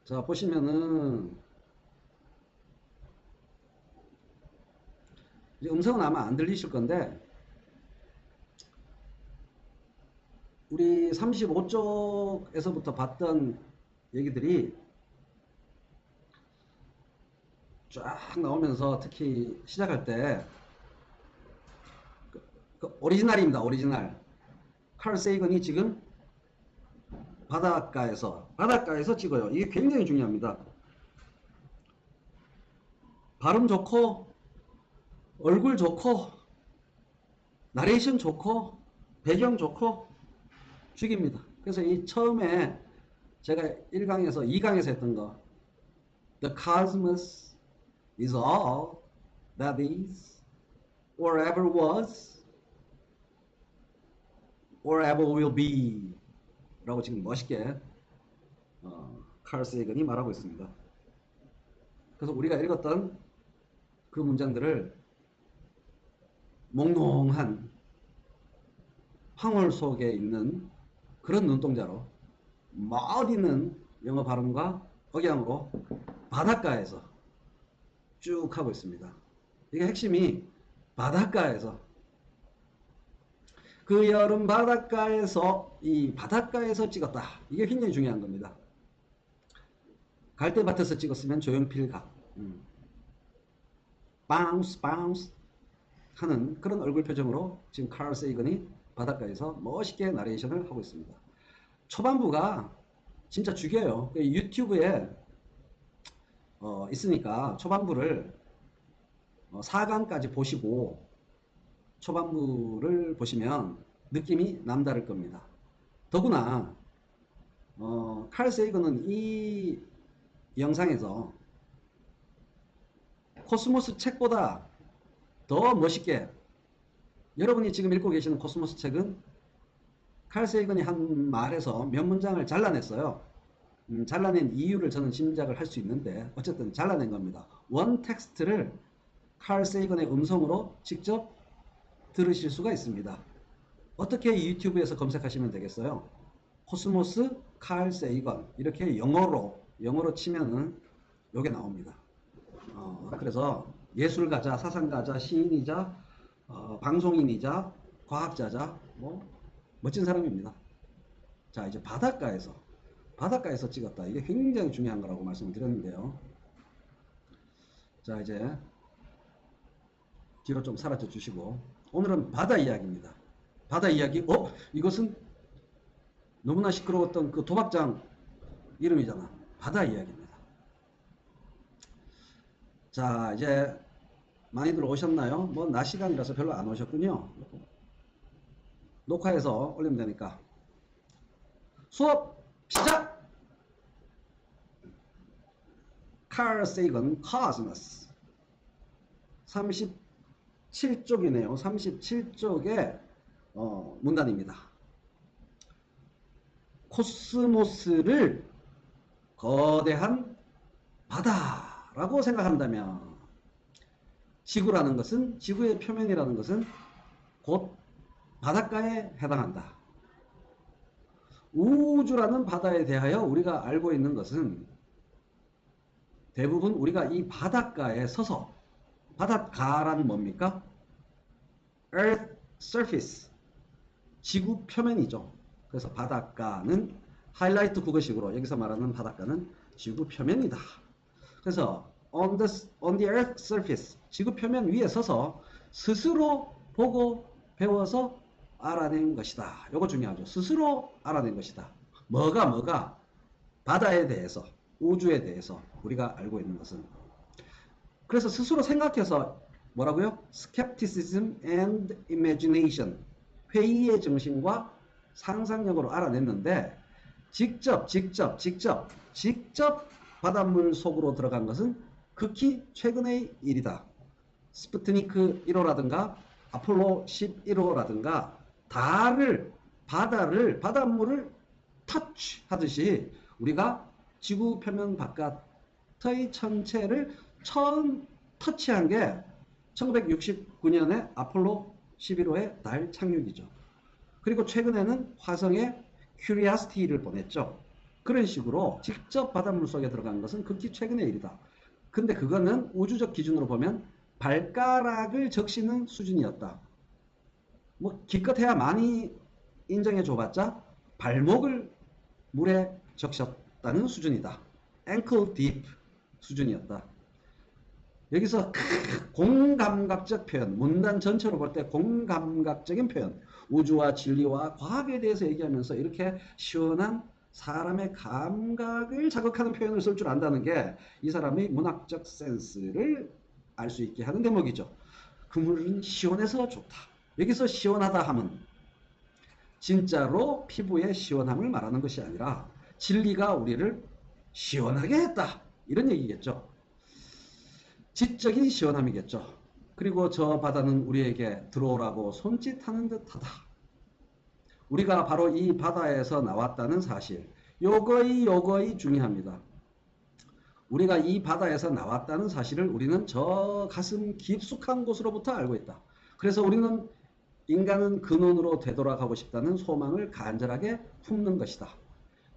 자, 보시면은, 이제 음성은 아마 안 들리실 건데, 우리 35쪽에서부터 봤던 얘기들이 쫙 나오면서 특히 시작할 때, 그 오리지널입니다, 오리지널. 칼 세이건이 지금 바닷가에서 찍어요. 이게 굉장히 중요합니다. 발음 좋고, 얼굴 좋고, 나레이션 좋고, 배경 좋고, 죽입니다. 그래서 이 처음에 제가 1강에서 2강에서 했던 거, The cosmos is all that is, or ever was, or ever will be 라고 지금 멋있게 칼 세이건이 말하고 있습니다. 그래서 우리가 읽었던 그 문장들을 몽롱한 황홀 속에 있는 그런 눈동자로 멋있는 영어 발음과 억양으로 바닷가에서 쭉 하고 있습니다. 이게 핵심이 바닷가에서, 그 여름 바닷가에서, 이 바닷가에서 찍었다. 이게 굉장히 중요한 겁니다. 갈대밭에서 찍었으면 조용필 각. 바운스 바운스 하는 그런 얼굴 표정으로 지금 칼 세이건이 바닷가에서 멋있게 나레이션을 하고 있습니다. 초반부가 진짜 죽여요. 유튜브에 있으니까 초반부를 4강까지 보시고 초반부를 보시면 느낌이 남다를 겁니다. 더구나 칼 세이건은 이 영상에서 코스모스 책보다 더 멋있게, 여러분이 지금 읽고 계시는 코스모스 책은 칼 세이건이 한 말에서 몇 문장을 잘라냈어요. 잘라낸 이유를 저는 짐작을 할 수 있는데 어쨌든 잘라낸 겁니다. 원 텍스트를 칼 세이건의 음성으로 직접 들으실 수가 있습니다. 어떻게 유튜브에서 검색하시면 되겠어요? 코스모스 칼 세이건 이렇게 영어로 치면은 요게 나옵니다. 그래서 예술가자, 사상가자, 시인이자 방송인이자 과학자자 뭐 멋진 사람입니다. 자, 이제 바닷가에서 찍었다. 이게 굉장히 중요한 거라고 말씀을 드렸는데요. 자, 이제 뒤로 좀 사라져 주시고 오늘은 바다 이야기입니다. 바다 이야기. 이것은 너무나 시끄러웠던 그 도박장 이름이잖아. 바다 이야기입니다. 자, 이제 많이들 오셨나요? 뭐 낮 시간이라서 별로 안 오셨군요. 녹화해서 올리면 되니까. 수업 시작! 칼 세이건 코스모스 37쪽이네요. 37쪽의 문단입니다. 코스모스를 거대한 바다라고 생각한다면 지구의 표면이라는 것은 곧 바닷가에 해당한다. 우주라는 바다에 대하여 우리가 알고 있는 것은 대부분 우리가 이 바닷가에 서서, 바닷가란 뭡니까? Earth surface, 지구 표면이죠. 그래서 바닷가는 하이라이트 국어식으로 여기서 말하는 바닷가는 지구 표면이다. 그래서 on the earth surface, 지구 표면 위에 서서 스스로 보고 배워서 알아낸 것이다. 이거 중요하죠. 스스로 알아낸 것이다. 뭐가 바다에 대해서, 우주에 대해서 우리가 알고 있는 것은. 그래서 스스로 생각해서 뭐라고요? skepticism and imagination, 회의의 정신과 상상력으로 알아냈는데 직접 바닷물 속으로 들어간 것은 극히 최근의 일이다. 스푸트니크 1호라든가 아폴로 11호라든가 바닷물을 터치하듯이 우리가 지구 표면 바깥의 천체를 처음 터치한 게 1969년에 아폴로 11호의 달 착륙이죠. 그리고 최근에는 화성에 큐리아시티를 보냈죠. 그런 식으로 직접 바닷물 속에 들어간 것은 극히 최근의 일이다. 근데 그거는 우주적 기준으로 보면 발가락을 적시는 수준이었다. 뭐 기껏해야 많이 인정해 줘봤자 발목을 물에 적셨다는 수준이다. ankle deep 수준이었다. 여기서 공감각적 표현, 문단 전체로 볼 때 공감각적인 표현, 우주와 진리와 과학에 대해서 얘기하면서 이렇게 시원한 사람의 감각을 자극하는 표현을 쓸 줄 안다는 게 이 사람의 문학적 센스를 알 수 있게 하는 대목이죠. 그 물은 시원해서 좋다. 여기서 시원하다 하면 진짜로 피부의 시원함을 말하는 것이 아니라 진리가 우리를 시원하게 했다. 이런 얘기겠죠. 지적인 시원함이겠죠. 그리고 저 바다는 우리에게 들어오라고 손짓하는 듯하다. 우리가 바로 이 바다에서 나왔다는 사실, 요거이 중요합니다. 우리가 이 바다에서 나왔다는 사실을 우리는 저 가슴 깊숙한 곳으로부터 알고 있다. 그래서 우리는 인간은 근원으로 되돌아가고 싶다는 소망을 간절하게 품는 것이다.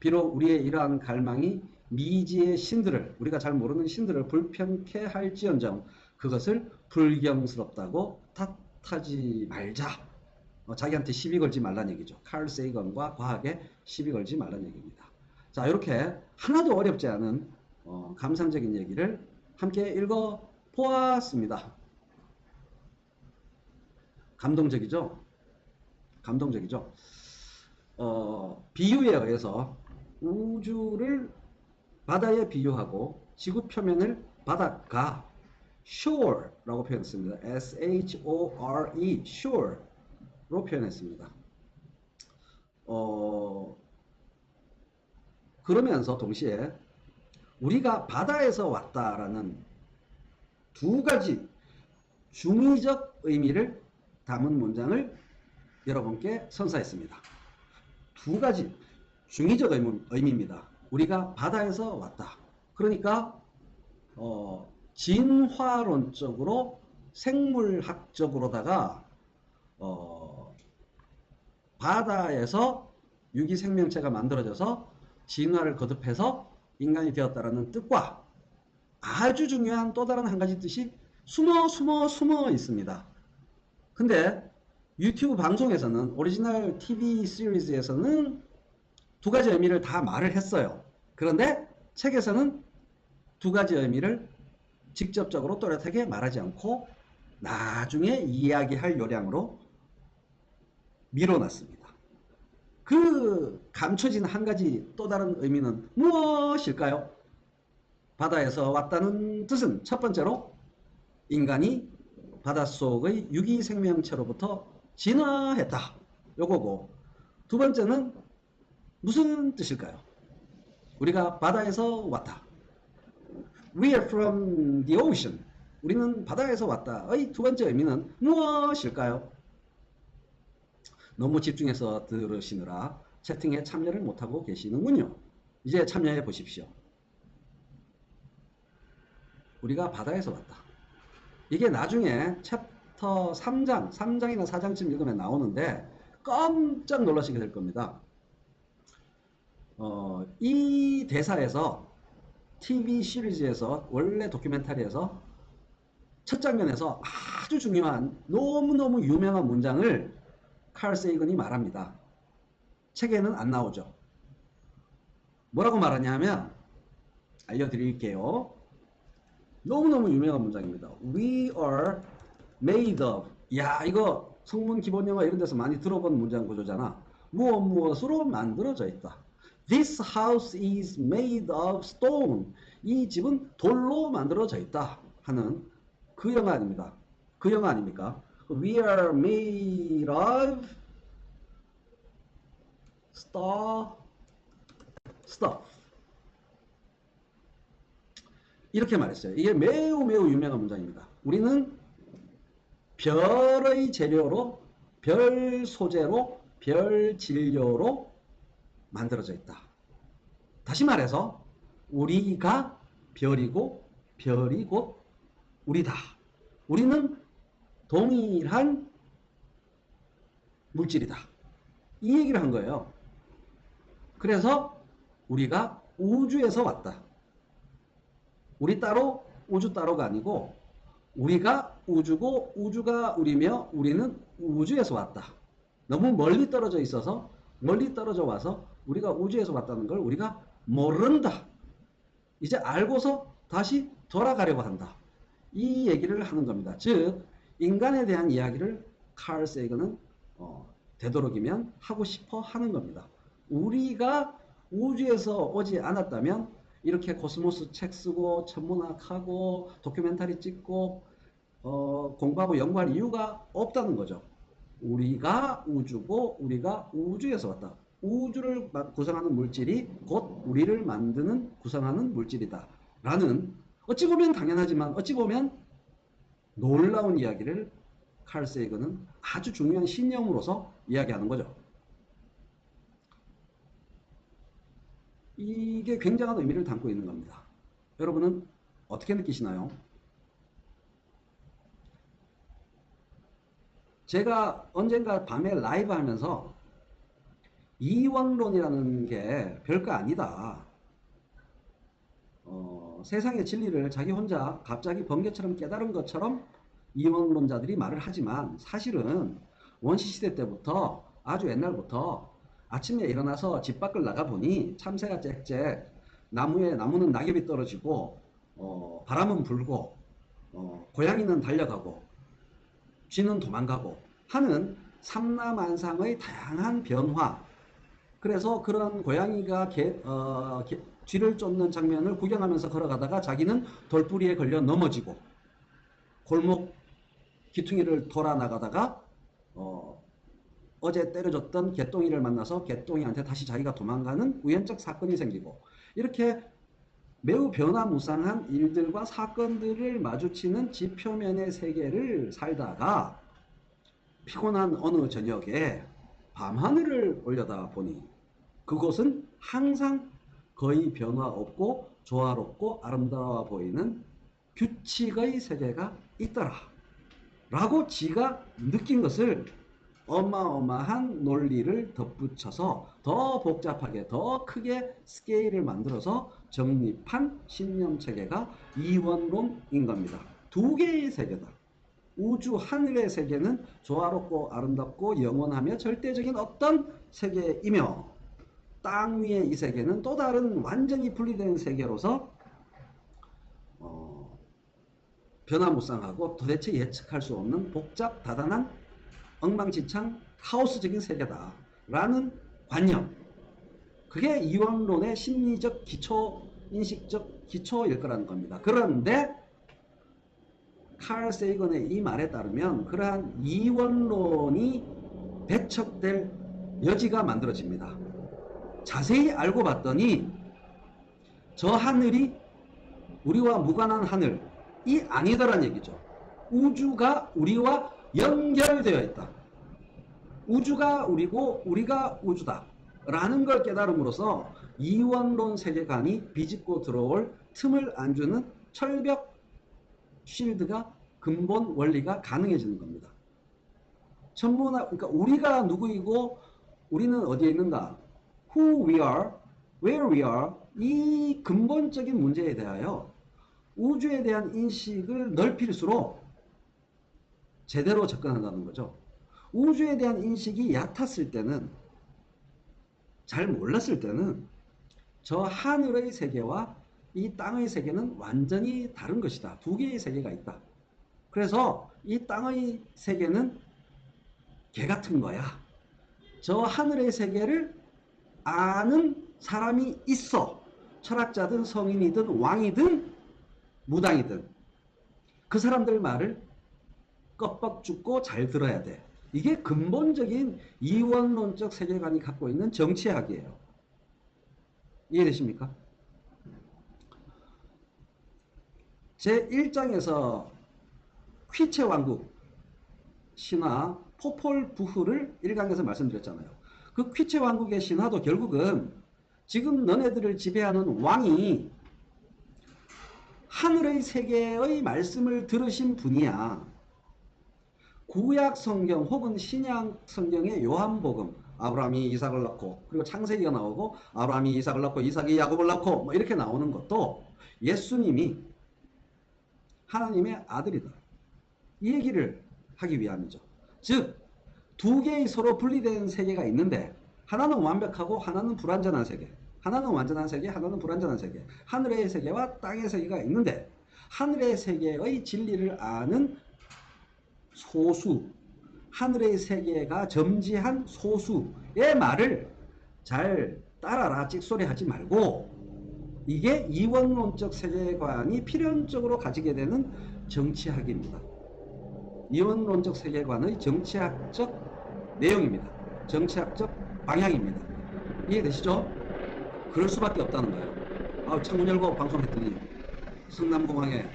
비록 우리의 이러한 갈망이 미지의 신들을, 우리가 잘 모르는 신들을 불편케 할지언정 그것을 불경스럽다고 탓하지 말자. 자기한테 시비 걸지 말란 얘기죠. 칼 세이건과 과학에 시비 걸지 말란 얘기입니다. 자, 이렇게 하나도 어렵지 않은 감상적인 얘기를 함께 읽어 보았습니다. 감동적이죠? 감동적이죠? 비유에 의해서 우주를 바다에 비유하고 지구 표면을 바닷가 shore라고 표현했습니다. S-H-O-R-E shore로 표현했습니다. 그러면서 동시에 우리가 바다에서 왔다라는 두 가지 중의적 의미를 담은 문장을 여러분께 선사했습니다. 두 가지 중의적 의미입니다. 우리가 바다에서 왔다. 그러니까 진화론적으로 생물학적으로다가 바다에서 유기 생명체가 만들어져서 진화를 거듭해서 인간이 되었다라는 뜻과 아주 중요한 또 다른 한 가지 뜻이 숨어 있습니다. 근데 유튜브 방송에서는 오리지널 TV 시리즈에서는 두 가지 의미를 다 말을 했어요. 그런데 책에서는 두 가지 의미를 직접적으로 또렷하게 말하지 않고 나중에 이야기할 요량으로 밀어놨습니다. 그 감춰진 한 가지 또 다른 의미는 무엇일까요? 바다에서 왔다는 뜻은 첫 번째로 인간이 바닷속의 유기 생명체로부터 진화했다. 요거고, 두 번째는 무슨 뜻일까요? 우리가 바다에서 왔다. We are from the ocean. 우리는 바다에서 왔다의 두 번째 의미는 무엇일까요? 너무 집중해서 들으시느라 채팅에 참여를 못하고 계시는군요. 이제 참여해 보십시오. 우리가 바다에서 왔다. 이게 나중에 챕터 3장이나 4장쯤 읽으면 나오는데 깜짝 놀라시게 될 겁니다. 이 대사에서 TV 시리즈에서 원래 다큐멘터리에서 첫 장면에서 아주 중요한 너무너무 유명한 문장을 칼 세이건이 말합니다. 책에는 안 나오죠. 뭐라고 말하냐면 알려드릴게요. 너무너무 유명한 문장입니다. We are made of. 야, 이거 성문 기본 영어 이런 데서 많이 들어본 문장 구조잖아. 무엇으로 만들어져 있다. This house is made of stone. 이 집은 돌로 만들어져 있다 하는 그 영화 아닙니다. 그 영화 아닙니까? We are made of stuff. 이렇게 말했어요. 이게 매우 유명한 문장입니다. 우리는 별의 재료로, 별 소재로, 별 질료로 만들어져 있다. 다시 말해서 우리가 별이고 별이 곧 우리다. 우리는 동일한 물질이다. 이 얘기를 한 거예요. 그래서 우리가 우주에서 왔다. 우리 따로 우주 따로가 아니고 우리가 우주고 우주가 우리며 우리는 우주에서 왔다. 너무 멀리 떨어져 있어서 멀리 떨어져 와서 우리가 우주에서 왔다는 걸 우리가 모른다. 이제 알고서 다시 돌아가려고 한다. 이 얘기를 하는 겁니다. 즉 인간에 대한 이야기를 칼 세이건은 되도록이면 하고 싶어 하는 겁니다. 우리가 우주에서 오지 않았다면 이렇게 코스모스 책 쓰고 천문학하고 다큐멘터리 찍고 공부하고 연구할 이유가 없다는 거죠. 우리가 우주고 우리가 우주에서 왔다. 우주를 구성하는 물질이 곧 우리를 만드는 구성하는 물질이다. 라는 어찌 보면 당연하지만 어찌 보면 놀라운 이야기를 칼 세이건은 아주 중요한 신념으로서 이야기하는 거죠. 이게 굉장한 의미를 담고 있는 겁니다. 여러분은 어떻게 느끼시나요? 제가 언젠가 밤에 라이브 하면서 이원론이라는 게 별거 아니다. 세상의 진리를 자기 혼자 갑자기 번개처럼 깨달은 것처럼 이원론자들이 말을 하지만 사실은 원시시대 때부터 아주 옛날부터 아침에 일어나서 집 밖을 나가보니 참새가 짹짹, 나무는 낙엽이 떨어지고 바람은 불고 고양이는 달려가고 쥐는 도망가고 하는 삼라만상의 다양한 변화. 그래서 그런 고양이가 쥐를 쫓는 장면을 구경하면서 걸어가다가 자기는 돌부리에 걸려 넘어지고 골목 기퉁이를 돌아 나가다가 어제 때려줬던 개똥이를 만나서 개똥이한테 다시 자기가 도망가는 우연적 사건이 생기고 이렇게 매우 변화무쌍한 일들과 사건들을 마주치는 지표면의 세계를 살다가 피곤한 어느 저녁에 밤하늘을 올려다 보니 그곳은 항상 거의 변화 없고 조화롭고 아름다워 보이는 규칙의 세계가 있더라 라고 지가 느낀 것을 어마어마한 논리를 덧붙여서 더 복잡하게 더 크게 스케일을 만들어서 정립한 신념체계가 이원론인 겁니다. 두 개의 세계다. 우주 하늘의 세계는 조화롭고 아름답고 영원하며 절대적인 어떤 세계이며 땅 위의 이 세계는 또 다른 완전히 분리된 세계로서 변화무쌍하고 도대체 예측할 수 없는 복잡 다단한 엉망진창 하우스적인 세계다 라는 관념, 그게 이원론의 심리적 기초, 인식적 기초일 거라는 겁니다. 그런데 칼 세이건의 이 말에 따르면 그러한 이원론이 배척될 여지가 만들어집니다. 자세히 알고 봤더니 저 하늘이 우리와 무관한 하늘이 아니더란 얘기죠. 우주가 우리와 연결되어 있다. 우주가 우리고 우리가 우주다 라는 걸 깨달음으로써 이원론 세계관이 비집고 들어올 틈을 안 주는 철벽 쉴드가 근본 원리가 가능해지는 겁니다. 천문학, 그러니까 우리가 누구이고 우리는 어디에 있는가, who we are, where we are, 이 근본적인 문제에 대하여 우주에 대한 인식을 넓힐수록 제대로 접근한다는 거죠. 우주에 대한 인식이 얕았을 때는, 잘 몰랐을 때는 저 하늘의 세계와 이 땅의 세계는 완전히 다른 것이다. 두 개의 세계가 있다. 그래서 이 땅의 세계는 개 같은 거야. 저 하늘의 세계를 아는 사람이 있어. 철학자든 성인이든 왕이든 무당이든 그 사람들 말을 껍벅 죽고 잘 들어야 돼. 이게 근본적인 이원론적 세계관이 갖고 있는 정치학이에요. 이해되십니까? 제 1장에서 퀴체 왕국 신화 포폴 부흐를 1강에서 말씀드렸잖아요. 그 퀴체 왕국의 신화도 결국은 지금 너네들을 지배하는 왕이 하늘의 세계의 말씀을 들으신 분이야. 구약 성경 혹은 신약 성경의 요한복음, 아브라함이 이삭을 낳고, 그리고 창세기가 나오고 아브라함이 이삭을 낳고 이삭이 야곱을 낳고 뭐 이렇게 나오는 것도 예수님이 하나님의 아들이다, 이 얘기를 하기 위함이죠. 즉, 두 개의 서로 분리된 세계가 있는데 하나는 완벽하고 하나는 불완전한 세계, 하나는 완전한 세계, 하나는 불완전한 세계, 하늘의 세계와 땅의 세계가 있는데 하늘의 세계의 진리를 아는 소수, 하늘의 세계가 점지한 소수의 말을 잘 따라라 찍소리 하지 말고, 이게 이원론적 세계관이 필연적으로 가지게 되는 정치학입니다. 이원론적 세계관의 정치학적 내용입니다. 정치학적 방향입니다. 이해되시죠? 그럴 수밖에 없다는 거예요. 창문 열고 방송했더니 성남공항에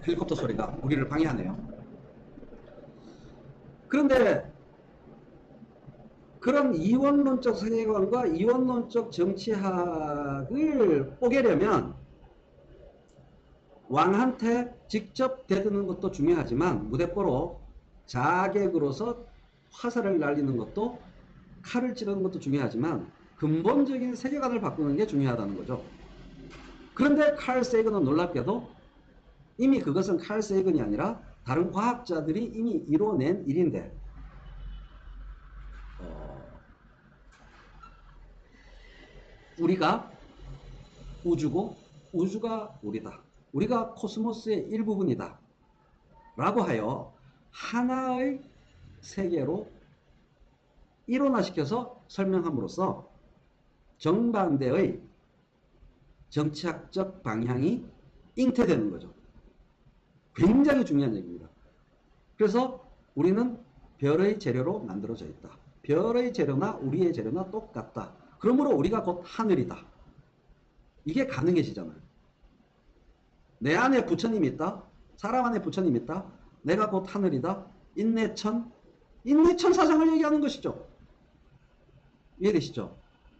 헬리콥터 소리가 우리를 방해하네요. 그런데 그런 이원론적 세계관과 이원론적 정치학을 뽀개려면 왕한테 직접 대드는 것도 중요하지만 무대뽀로 자객으로서 화살을 날리는 것도, 칼을 찌르는 것도 중요하지만 근본적인 세계관을 바꾸는 게 중요하다는 거죠. 그런데 칼 세이건은 놀랍게도 이미 그것은 칼 세이건이 아니라 다른 과학자들이 이미 이뤄낸 일인데, 우리가 우주고 우주가 우리다, 우리가 코스모스의 일부분이다 라고 하여 하나의 세계로 일원화시켜서 설명함으로써 정반대의 정치학적 방향이 잉태되는 거죠. 굉장히 중요한 얘기입니다. 그래서 우리는 별의 재료로 만들어져 있다, 별의 재료나 우리의 재료나 똑같다, 그러므로 우리가 곧 하늘이다, 이게 가능해지잖아요. 내 안에 부처님이 있다, 사람 안에 부처님이 있다, 내가 곧 하늘이다, 인내천 사상을 얘기하는 것이죠. 이해되시죠?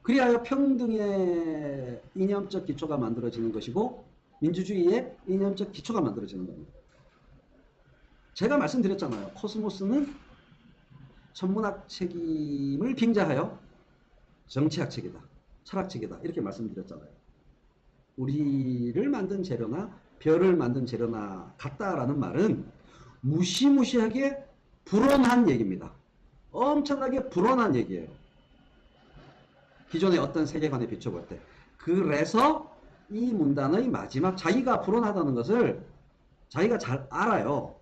그리하여 평등의 이념적 기초가 만들어지는 것이고 민주주의의 이념적 기초가 만들어지는 겁니다. 제가 말씀드렸잖아요. 코스모스는 천문학 책임을 빙자하여 정치학 책이다, 철학 책이다, 이렇게 말씀드렸잖아요. 우리를 만든 재료나 별을 만든 재료나 같다라는 말은 무시무시하게 불온한 얘기입니다. 엄청나게 불온한 얘기예요. 기존의 어떤 세계관에 비춰볼 때. 그래서 이 문단의 마지막, 자기가 불온하다는 것을 자기가 잘 알아요.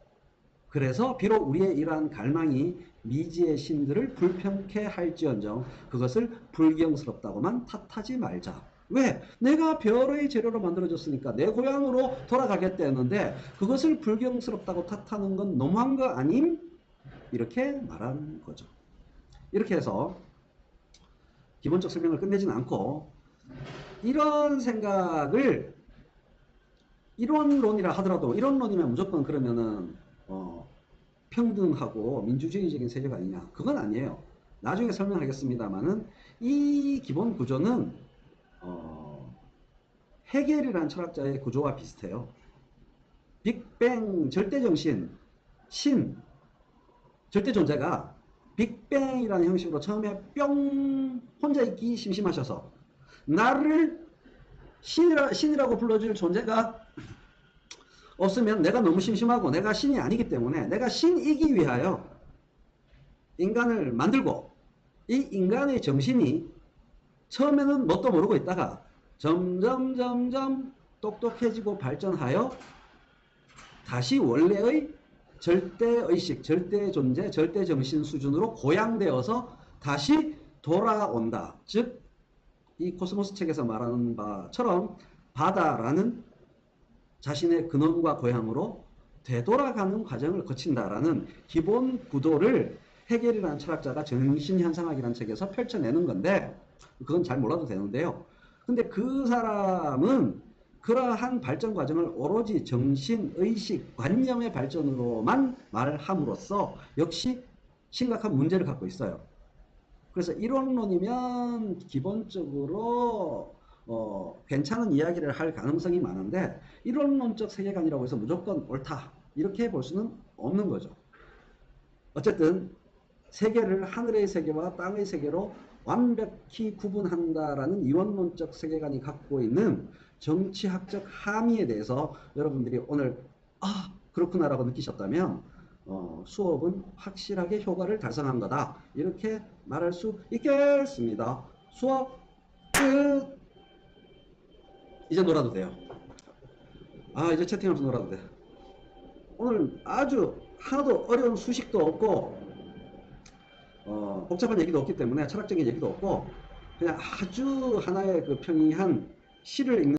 그래서 비록 우리의 이러한 갈망이 미지의 신들을 불편케 할지언정 그것을 불경스럽다고만 탓하지 말자. 왜? 내가 별의 재료로 만들어졌으니까 내 고향으로 돌아가겠다는데 그것을 불경스럽다고 탓하는 건 너무한 거 아님? 이렇게 말한 거죠. 이렇게 해서 기본적 설명을 끝내지는 않고, 이런 생각을 이론론이라 하더라도, 이론론이면 무조건 그러면은 평등하고 민주주의적인 세계관이냐? 그건 아니에요. 나중에 설명하겠습니다만은 이 기본 구조는 헤겔이라는 철학자의 구조와 비슷해요. 빅뱅, 절대정신, 신, 절대존재가 빅뱅이라는 형식으로 처음에 뿅 혼자 있기 심심하셔서 나를 신이라고 불러줄 존재가 없으면 내가 너무 심심하고 내가 신이 아니기 때문에 내가 신이기 위하여 인간을 만들고, 이 인간의 정신이 처음에는 뭣도 모르고 있다가 점점 똑똑해지고 발전하여 다시 원래의 절대의식, 절대존재, 절대정신 수준으로 고양되어서 다시 돌아온다. 즉, 이 코스모스 책에서 말하는 바처럼 바다라는 자신의 근원과 고향으로 되돌아가는 과정을 거친다라는 기본 구도를 헤겔이라는 철학자가 정신현상학이라는 책에서 펼쳐내는 건데, 그건 잘 몰라도 되는데요. 근데 그 사람은 그러한 발전 과정을 오로지 정신, 의식, 관념의 발전으로만 말을 함으로써 역시 심각한 문제를 갖고 있어요. 그래서 이론론이면 기본적으로 괜찮은 이야기를 할 가능성이 많은데, 이론론적 세계관이라고 해서 무조건 옳다 이렇게 볼 수는 없는 거죠. 어쨌든 세계를 하늘의 세계와 땅의 세계로 완벽히 구분한다라는 이원론적 세계관이 갖고 있는 정치학적 함의에 대해서 여러분들이 오늘 그렇구나라고 느끼셨다면 수업은 확실하게 효과를 달성한 거다 이렇게 말할 수 있겠습니다. 수업 끝. 이제 놀아도 돼요. 이제 채팅하면서 놀아도 돼. 오늘 아주 하나도 어려운 수식도 없고 복잡한 얘기도 없기 때문에 철학적인 얘기도 없고 그냥 아주 하나의 그 평이한 시를 읽는